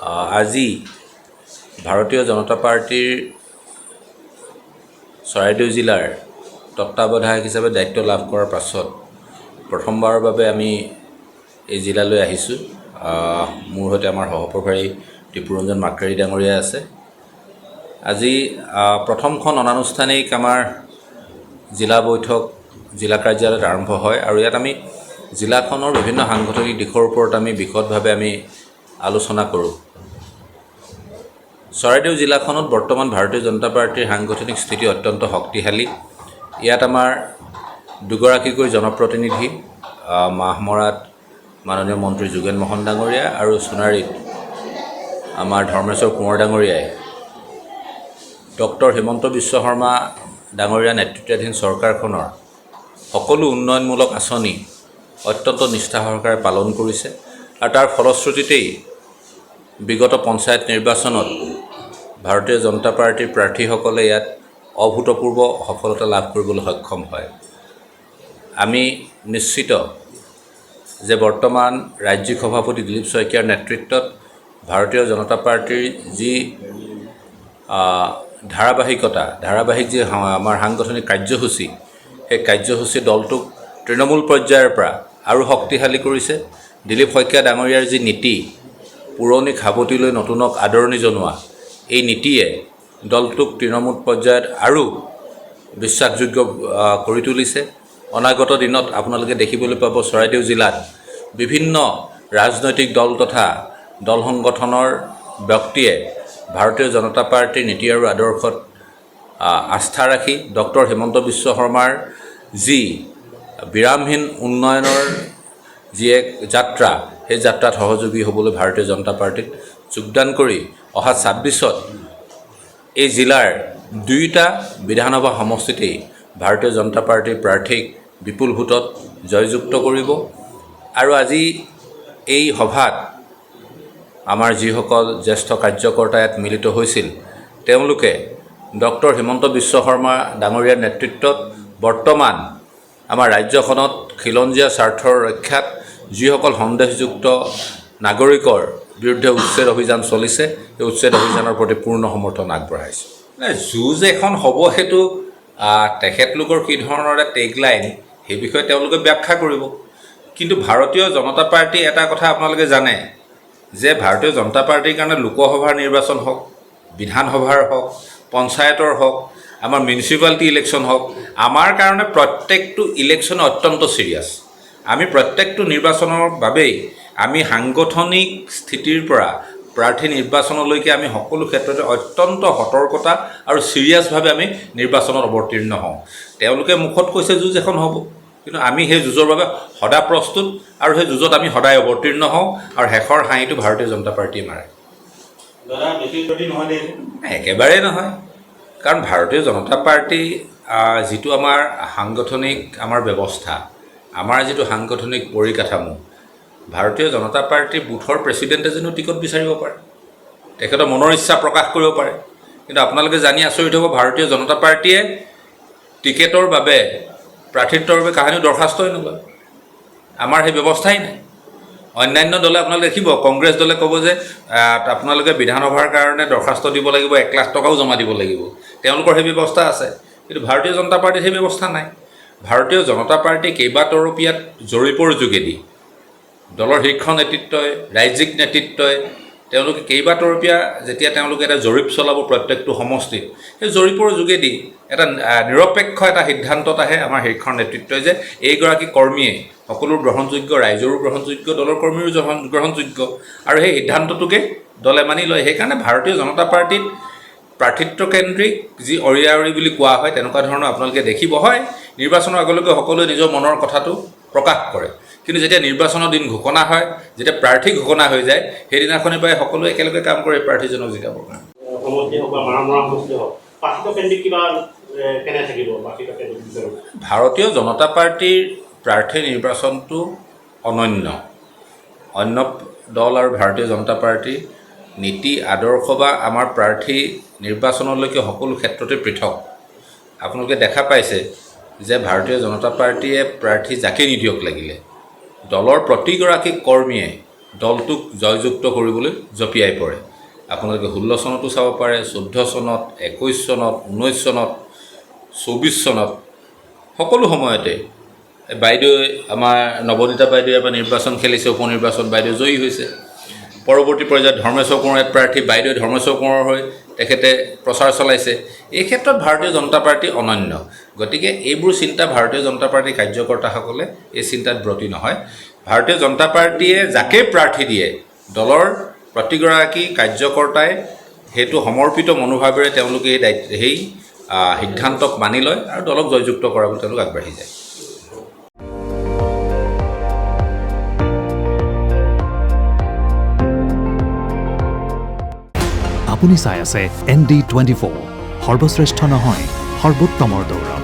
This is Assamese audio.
আজি ভাৰতীয় জনতা পাৰ্টিৰ চৰাইদেউ জিলাৰ তত্ত্বাৱধায়ক হিচাপে দায়িত্ব লাভ কৰাৰ পাছত প্ৰথমবাৰৰ বাবে আমি এই জিলালৈ আহিছোঁ। মোৰ সৈতে আমাৰ সহপ্ৰভাৰী ত্ৰিপুৰঞ্জন মাকাৰী ডাঙৰীয়া আছে। আজি প্ৰথমখন অনানুষ্ঠানিক আমাৰ জিলা বৈঠক জিলা কাৰ্যালয়ত আৰম্ভ হয় আৰু ইয়াত আমি জিলাখনৰ বিভিন্ন সাংগঠনিক দিশৰ ওপৰত আমি বিশদভাৱে আমি আলোচনা কৰোঁ। চৰাইদেউ জিলাখনত বৰ্তমান ভাৰতীয় জনতা পাৰ্টিৰ সাংগঠনিক স্থিতি অত্যন্ত শক্তিশালী। ইয়াত আমাৰ দুগৰাকীকৈ জনপ্ৰতিনিধি, মাহমৰাত মাননীয় মন্ত্ৰী যোগেন মহন ডাঙৰীয়া আৰু সোণাৰীত আমাৰ ধৰ্মেশ্বৰ কোঁৱৰ ডাঙৰীয়াই ডক্টৰ হিমন্ত বিশ্ব শৰ্মা ডাঙৰীয়া নেতৃত্বাধীন চৰকাৰখনৰ সকলো উন্নয়নমূলক আঁচনি অত্যন্ত নিষ্ঠা সহকাৰে পালন কৰিছে আৰু তাৰ ফলশ্ৰুতিতেই বিগত পঞ্চায়ত নিৰ্বাচনত ভাৰতীয় জনতা পাৰ্টিৰ প্ৰাৰ্থীসকলে ইয়াত অভূতপূৰ্ব সফলতা লাভ কৰিবলৈ সক্ষম হয়। আমি নিশ্চিত যে বৰ্তমান ৰাজ্যিক সভাপতি দিলীপ শইকীয়াৰ নেতৃত্বত ভাৰতীয় জনতা পাৰ্টিৰ যি ধাৰাবাহিক যি আমাৰ সাংগঠনিক কাৰ্যসূচী, সেই কাৰ্যসূচী দলটোক তৃণমূল পৰ্যায়ৰ পৰা আৰু শক্তিশালী কৰিছে। দিলীপ শইকীয়া ডাঙৰীয়াৰ যি নীতি, পুৰণি খাবতিলৈ নতুনক আদৰণি জনোৱা, এই নীতিয়ে দলটোক তৃণমূল পৰ্যায়ত আৰু বিশ্বাসযোগ্য কৰি তুলিছে। অনাগত দিনত আপোনালোকে দেখিবলৈ পাব চৰাইদেউ জিলাত বিভিন্ন ৰাজনৈতিক দল তথা দল সংগঠনৰ ব্যক্তিয়ে ভাৰতীয় জনতা পাৰ্টিৰ নীতি আৰু আদৰ্শত আস্থা ৰাখি ডক্টৰ হিমন্ত বিশ্ব শৰ্মাৰ যি বিৰামহীন উন্নয়নৰ যি এক যাত্ৰা, সেই যাত্ৰাত সহযোগী হ'বলৈ ভাৰতীয় জনতা পাৰ্টিত যোগদান কৰি অহা ২৬ত এই জিলাৰ ২টা বিধানসভা সমষ্টিতেই ভাৰতীয় জনতা পাৰ্টিৰ প্ৰাৰ্থীক বিপুল ভোটত জয়যুক্ত কৰিব। আৰু আজি এই সভাত আমাৰ যিসকল জ্যেষ্ঠ কাৰ্যকৰ্তা ইয়াত মিলিত হৈছিল, তেওঁলোকে ডক্টৰ হিমন্ত বিশ্ব শৰ্মা ডাঙৰীয়াৰ নেতৃত্বত বৰ্তমান আমাৰ ৰাজ্যখনত খিলঞ্জীয়া স্বাৰ্থৰ ৰক্ষাত যিসকল সন্দেহযুক্ত নাগৰিকৰ বিৰুদ্ধে উচ্ছেদ অভিযান চলিছে, সেই উচ্ছেদ অভিযানৰ প্ৰতি পূৰ্ণ সমৰ্থন আগবঢ়াইছে। যুঁজ এখন হ'ব, সেইটো তেখেতলোকৰ কি ধৰণৰ টেগলাইন, সেই বিষয়ে তেওঁলোকে ব্যাখ্যা কৰিব। কিন্তু ভাৰতীয় জনতা পাৰ্টি এটা কথা আপোনালোকে জানে যে ভাৰতীয় জনতা পাৰ্টিৰ কাৰণে লোকসভাৰ নিৰ্বাচন হওক, বিধানসভাৰ হওক, পঞ্চায়তৰ হওক, আমাৰ মিউনিচিপালিটি ইলেকশ্যন হওক, আমাৰ কাৰণে প্ৰত্যেকটো ইলেকশ্যন অত্যন্ত চিৰিয়াছ। আমি প্ৰত্যেকটো নিৰ্বাচনৰ বাবেই আমি সাংগঠনিক স্থিতিৰ পৰা প্ৰাৰ্থী নিৰ্বাচনলৈকে আমি সকলো ক্ষেত্ৰতে অত্যন্ত সতৰ্কতা আৰু চিৰিয়াছভাৱে আমি নিৰ্বাচনত অৱতীৰ্ণ হওঁ। তেওঁলোকে মুখত কৈছে যুঁজ এখন হ'ব, কিন্তু আমি সেই যুঁজৰ বাবে সদা প্ৰস্তুত আৰু সেই যুঁজত আমি সদায় অৱতীৰ্ণ হওঁ আৰু শেষৰ হাঁহিটো ভাৰতীয় জনতা পাৰ্টিয়ে মাৰে। একেবাৰেই নহয়, কাৰণ ভাৰতীয় জনতা পাৰ্টি যিটো আমাৰ সাংগঠনিক আমাৰ ব্যৱস্থা, আমাৰ যিটো সাংগঠনিক পৰিকাঠামো, ভাৰতীয় জনতা পাৰ্টিৰ বুথৰ প্ৰেচিডেণ্টে যেনো টিকট বিচাৰিব পাৰে, তেখেতৰ মনৰ ইচ্ছা প্ৰকাশ কৰিব পাৰে। কিন্তু আপোনালোকে জানি আচৰিত হ'ব, ভাৰতীয় জনতা পাৰ্টিয়ে টিকেটৰ বাবে, প্ৰাৰ্থিত্বৰ বাবে কাহানিও দৰখাস্তই নলয়। আমাৰ সেই ব্যৱস্থাই নাই। অন্যান্য দলে আপোনালোকে দেখিব, কংগ্ৰেছ দলে ক'ব যে আপোনালোকে বিধানসভাৰ কাৰণে দৰখাস্ত দিব লাগিব, ১ লাখ টকাও জমা দিব লাগিব, তেওঁলোকৰ সেই ব্যৱস্থা আছে। কিন্তু ভাৰতীয় জনতা পাৰ্টিৰ সেই ব্যৱস্থা নাই। ভাৰতীয় জনতা পাৰ্টি কেইবাতৰপীয়াত জৰীপৰ যোগেদি দলৰ শীৰ্ষ নেতৃত্বই, ৰাজ্যিক নেতৃত্বই তেওঁলোকে কেইবাতৰপীয়া যেতিয়া তেওঁলোকে এটা জৰীপ চলাব প্ৰত্যেকটো সমষ্টিত, সেই জৰীপৰ যোগেদি এটা নিৰপেক্ষ এটা সিদ্ধান্তত আহে আমাৰ শীৰ্ষ নেতৃত্বই যে এইগৰাকী কৰ্মীয়ে সকলো গ্ৰহণযোগ্য, ৰাইজৰো গ্ৰহণযোগ্য, দলৰ কৰ্মীৰো গ্ৰহণযোগ্য, আৰু সেই সিদ্ধান্তটোকে দলে মানি লয়। সেইকাৰণে ভাৰতীয় জনতা পাৰ্টিত প্ৰাৰ্থিত্বকেন্দ্ৰিক যি অৰিয়াৰি বুলি কোৱা হয়, তেনেকুৱা ধৰণৰ আপোনালোকে দেখিব। হয়, নিৰ্বাচনৰ আগলৈকে সকলোৱে নিজৰ মনৰ কথাটো প্ৰকাশ কৰে, কিন্তু যেতিয়া নিৰ্বাচনৰ দিন ঘোষণা হয়, যেতিয়া প্ৰাৰ্থী ঘোষণা হৈ যায়, সেইদিনাখনৰ পৰাই সকলোৱে একেলগে কাম কৰে প্ৰাৰ্থীজনক জিকাবৰ কাৰণে। ভাৰতীয় জনতা পাৰ্টিৰ প্ৰাৰ্থী নিৰ্বাচনটো অনন্য। অন্য দল আৰু ভাৰতীয় জনতা পাৰ্টিৰ নীতি আদৰ্শ বা আমাৰ প্ৰাৰ্থী নিৰ্বাচনলৈকে সকলো ক্ষেত্ৰতে পৃথক। আপোনালোকে দেখা পাইছে যে ভাৰতীয় জনতা পাৰ্টিয়ে প্ৰাৰ্থী যাকে নিদিয়ক লাগিলে দলৰ প্ৰতিগৰাকী কৰ্মীয়ে দলটোক জয়যুক্ত কৰিবলৈ জঁপিয়াই পৰে। আপোনালোকে 16 চনতো চাব পাৰে, 14 চনত, 21 চনত, 19 চনত, 24 চনত, সকলো সময়তে বাইদেৱে আমাৰ নৱনীতা বাইদেৱে এবাৰ নিৰ্বাচন খেলিছে, উপ নিৰ্বাচন বাইদেউ জয়ী হৈছে। পৰৱৰ্তী পৰ্যায়ত ধৰ্মেশ্বৰ কোঁৱৰ প্ৰাৰ্থী, বাইদেৱে ধৰ্মেশ্বৰ কোঁৱৰৰ হৈ তেখেতে প্ৰচাৰ চলাইছে। এই ক্ষেত্ৰত ভাৰতীয় জনতা পাৰ্টি অনন্য। গতিকে এইবোৰ চিন্তা ভাৰতীয় জনতা পাৰ্টীৰ কাৰ্যকৰ্তাসকলে এই চিন্তাত ব্ৰতী নহয়। ভাৰতীয় জনতা পাৰ্টীয়ে যাকে প্ৰাৰ্থী দিয়ে, দলৰ প্ৰতিগৰাকী কাৰ্যকৰ্তাই সেইটো সমৰ্পিত মনোভাৱেৰে তেওঁলোকে সেই সিদ্ধান্তক মানি লয় আৰু দলক জয়যুক্ত কৰাবলৈ তেওঁলোক আগবাঢ়ি যায়। আপুনি চাই আছে ND24, সৰ্বশ্ৰেষ্ঠ নহয়, সৰ্বোত্তমৰ দৌৰ।